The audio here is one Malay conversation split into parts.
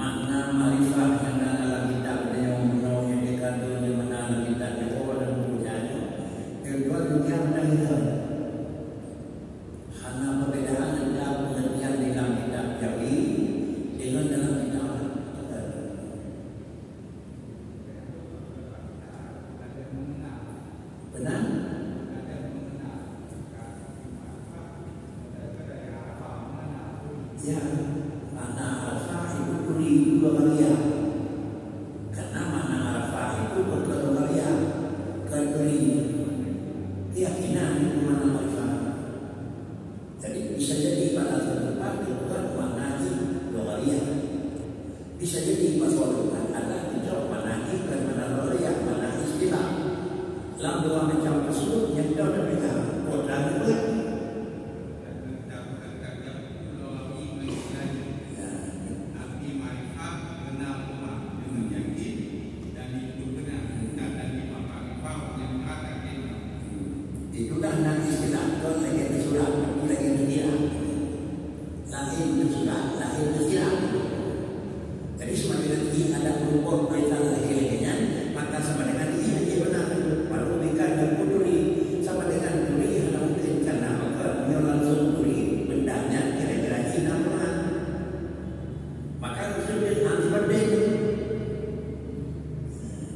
makna marifat yang dalam kitab yang menurut yang dikandung di mana dalam kitab yang orang mempunyai kedua dunia menang hanya perbedaan dalam pengertian di dalam kitab Jawi dengan dalam kitab benar. Ya, makna Arafah itu tuli dua kalian. Karena makna Arafah itu berkedua kalian. Keduri keyakinan itu makna Arafah. Jadi bisa jadi pada tempat itu bukan makna dua kalian. Bisa jadi pas waktu ada tidak makna dan makna kalian, makna istilah. Dalam dua macam tersebut yang kita berbeda. Kodran itu itulah nanti istilah kau lagi bersurat, aku lagi berdiam. Lahir bersurat, lahir berdiam. Jadi semakin nanti ada berupa perintah lahir-lahirnya, maka sama dengan dia benar. Baru mereka dan kuduri sama dengan kuduri yang mungkin karena dia langsung kuduri bendanya kira-kira ini namanya. Maka sudah nanti berbeda.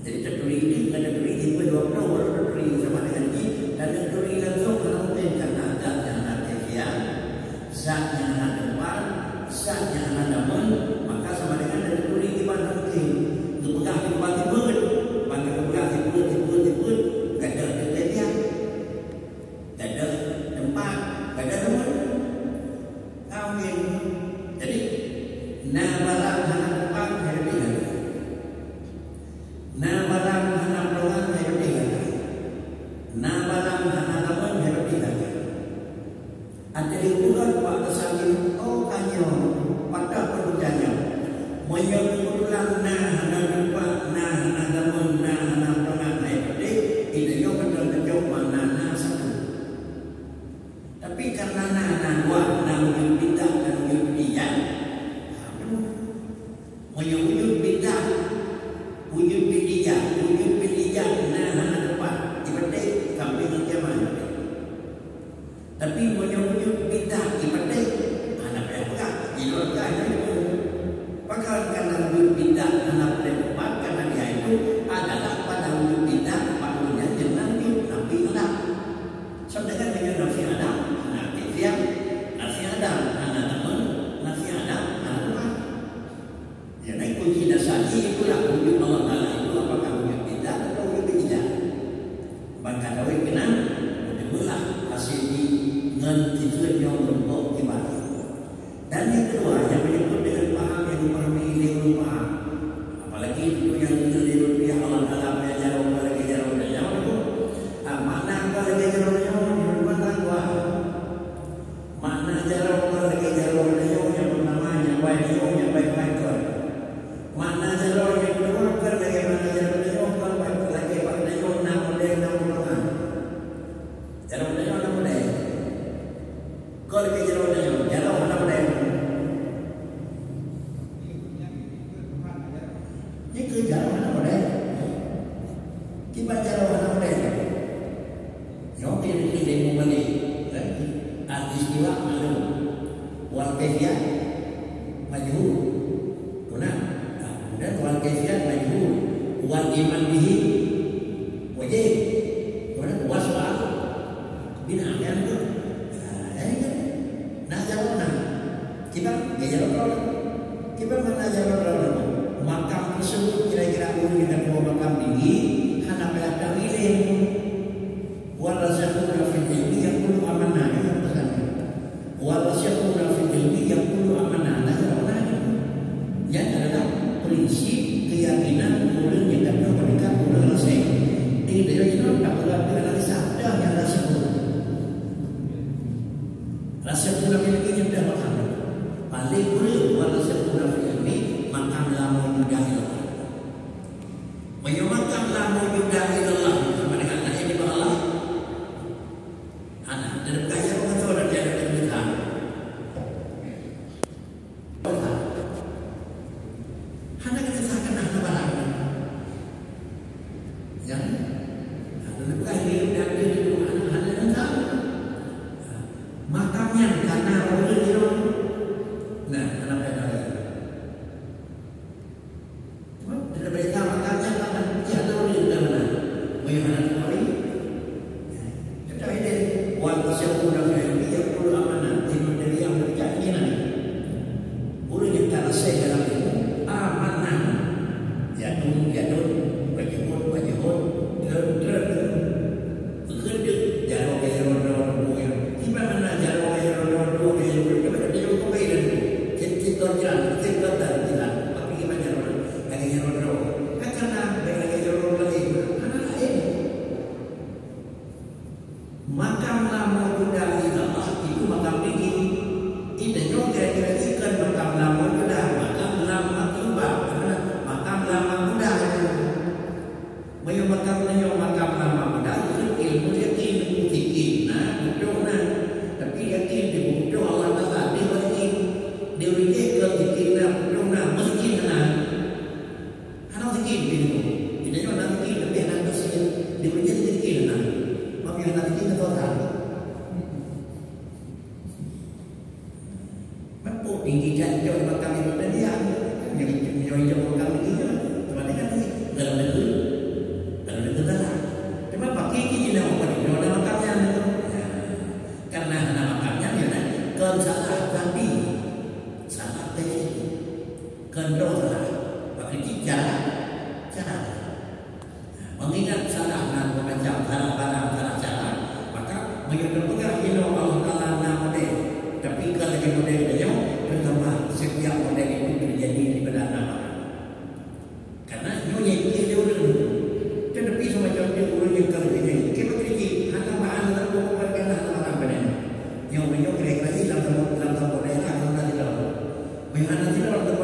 Jadi kuduri ini ada kuduri itu dua nomor kuduri sama dengan ini. Dan kuduri langsung mungkin karena zatnya ada dia, zatnya ada depan, zatnya ada namun, maka sama dengan dari kuduri di mana mungkin dipegang tiba-tiba, maka dipegang tiba-tiba, tak ada kejadian, tak ada tempat, tak ada namun, kawin. Jadi nabaran hana tempat saya bilang, nabaran hana peluang saya bilang. Nabaran hana namun harus dijaga. Ada diulang pada saling kanyo pada perujanya. Menyebutkan hana lupa hana namun hana perangai tadi itu yang betul-betul mana satu. Tapi karena hana dua namun tidak dan tidak. Menyebut tidak, wujud tidak, hana depan. Ibadah sampai ke zaman. Tapi wujud bidah ibadah anak yang pegang, diluarkan itu. Bahkan karena wujud bidah anak yang pegang karena dia itu adalah pada wujud bidah maknanya jangan Nabi Adam. Sedangkan dengan Nabi Adam, anak Tiang, Nabi Adam, anak teman, Nabi Adam, anak Tuhan. Jadi kunci dasarnya itulah wujud Allah Taala itu apakah wujud bidah atau wujud bidah. Maka kawin kenal, belah hasil dengan tujuan yang berbentuk ibadah. Dan yang kedua yang menyebut dengan paham yang memahami ilmu paham. Apalagi itu yang dilihat pihak Allah dalam mengajar orang lagi jarum dan jarum itu. Makna kalau lagi jarum yang mana gua? Makna jarum kalau lagi jarum yang bernamanya yang baik-baik kau. Makna jarum yang kedua kalau lagi mana jarum kalau lagi pada yang jarum nama model. Kalau ke jarum nama model. Ini ke jarum nama model. Kita jarum nama model. Yang tidak membeli, artis jiwa malu, warga maju, benar. Dan warga maju, warga mandiri, wajib, benar. Waswa. Bina yang itu, nah jawab nah, kita jawab kita mana jawab berapa? Makam tersebut kira-kira umum kita mau makam tinggi, hana pelak ilim, walasyakuna fil ilmi yang perlu amanah yang pesan, walasyakuna fil ilmi yang perlu amanah yang adalah prinsip keyakinan kemudian kita berikan kepada saya. Ini dari itu tak perlu dianalisa dan yang rasa rasa pula ini yang dah makan. Paling boleh buat rasa pula ini makan lamu juga ilah. Menyumbangkan lamu juga ilah sama dengan bahasa dalam ilmu amanah. Yadun wajibun dren gede jaro buaya tiba mana jaro buaya coba dia kau bayar tu kita jalan tapi gimana jaro lagi jaro karena lagi jaro lagi anak lain makam nama Buddha itu makam tinggi ini juga kira-kira ikan makam nama Buddha makam nama Tuhan makam nama Buddha makam nama Buddha itu ilmu yakin fikir Buddha tapi yakin di Buddha Allah Taala dia yakin dia yakin fikir Buddha mesti anak fikir itu ini orang fikir tapi anak mesti dia fikir maka anak fikir itu tahu mampu tinggi jauh makam itu dan dia yang makam itu teman kan dalam negeri cuma pakai ini nama apa ni? Nama makamnya itu. Karena nama makamnya mana? Kan salah tadi, salah tadi, kan salah. Pakai cara. Mengingat salah nama macam salah cara, maka menyentuh ini Allah Taala nama dia. Tapi kalau lagi model dia, pertama setiap model itu terjadi di pada nama. Karena nyonya dia dulu. Tapi semacam dia urut yang kerjanya kita kerja hanya bahan dalam bukan hanya benar yang kira-kira dalam dalam dalam